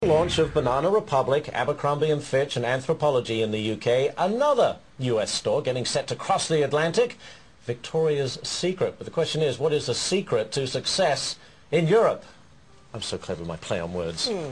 launch of Banana Republic, Abercrombie & Fitch and Anthropologie in the UK, another US store getting set to cross the Atlantic, Victoria's Secret. But the question is, what is the secret to success in Europe? I'm so clever with my play on words. No,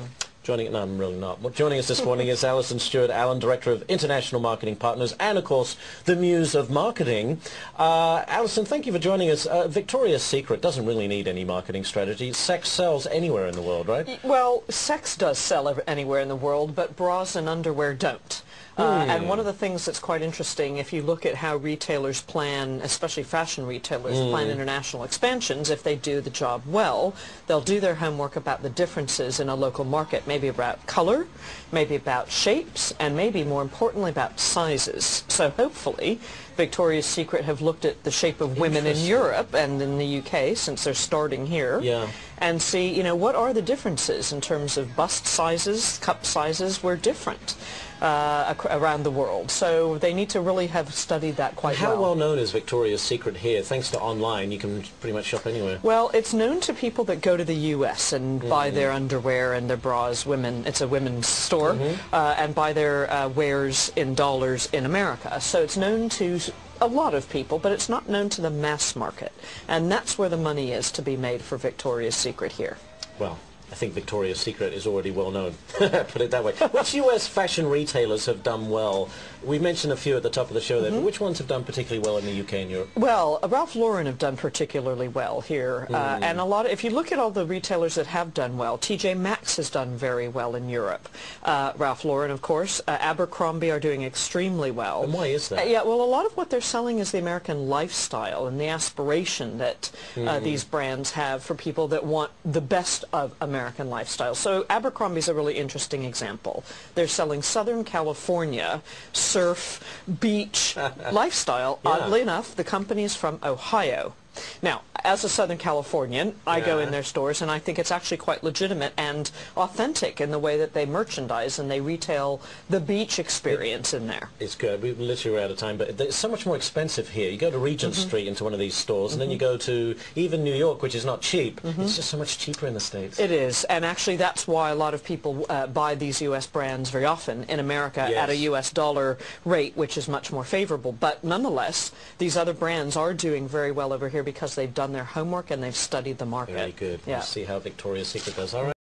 I'm really not. Well, joining us this morning is Alison Stewart-Allen, Director of International Marketing Partners, and, of course, the Muse of Marketing. Alison, thank you for joining us. Victoria's Secret doesn't really need any marketing strategy. Sex sells anywhere in the world, right? Well, sex does sell anywhere in the world, but bras and underwear don't. And one of the things that's quite interesting, if you look at how retailers plan, especially fashion retailers, plan international expansions, if they do the job well, they'll do their homework about the differences in a local market, maybe about color, maybe about shapes, and maybe more importantly about sizes. So hopefully Victoria's Secret have looked at the shape of women in Europe and in the UK, since they're starting here, and see, you know, what are the differences in terms of bust sizes, cup sizes. We're different around the world. So they need to really have studied that quite well. How well known is Victoria's Secret here? Thanks to online, you can pretty much shop anywhere. Well, it's known to people that go to the U.S. and buy their underwear and their bras. It's a women's store, and buy their wares in dollars in America. So it's known to a lot of people, but it's not known to the mass market. And that's where the money is to be made for Victoria's Secret here. Well, I think Victoria's Secret is already well known, put it that way. Which U.S. fashion retailers have done well? We mentioned a few at the top of the show there, but which ones have done particularly well in the UK and Europe? Well, Ralph Lauren have done particularly well here, and if you look at all the retailers that have done well, TJ Maxx has done very well in Europe. Ralph Lauren, of course, Abercrombie are doing extremely well. And why is that? Yeah, well, a lot of what they're selling is the American lifestyle and the aspiration that these brands have for people that want the best of American lifestyle. So Abercrombie's a really interesting example. They're selling Southern California surf, beach lifestyle. Oddly enough, the company is from Ohio. Now, as a Southern Californian, I go in their stores and I think it's actually quite legitimate and authentic in the way that they merchandise and they retail the beach experience in there. It's good. We literally are out of time, but it's so much more expensive here. You go to Regent Street into one of these stores, and then you go to even New York, which is not cheap. It's just so much cheaper in the States. It is, and actually that's why a lot of people buy these U.S. brands very often in America at a U.S. dollar rate, which is much more favorable. But nonetheless, these other brands are doing very well over here because they've done their homework and they've studied the market. Very good. We'll see how Victoria's Secret does. All right.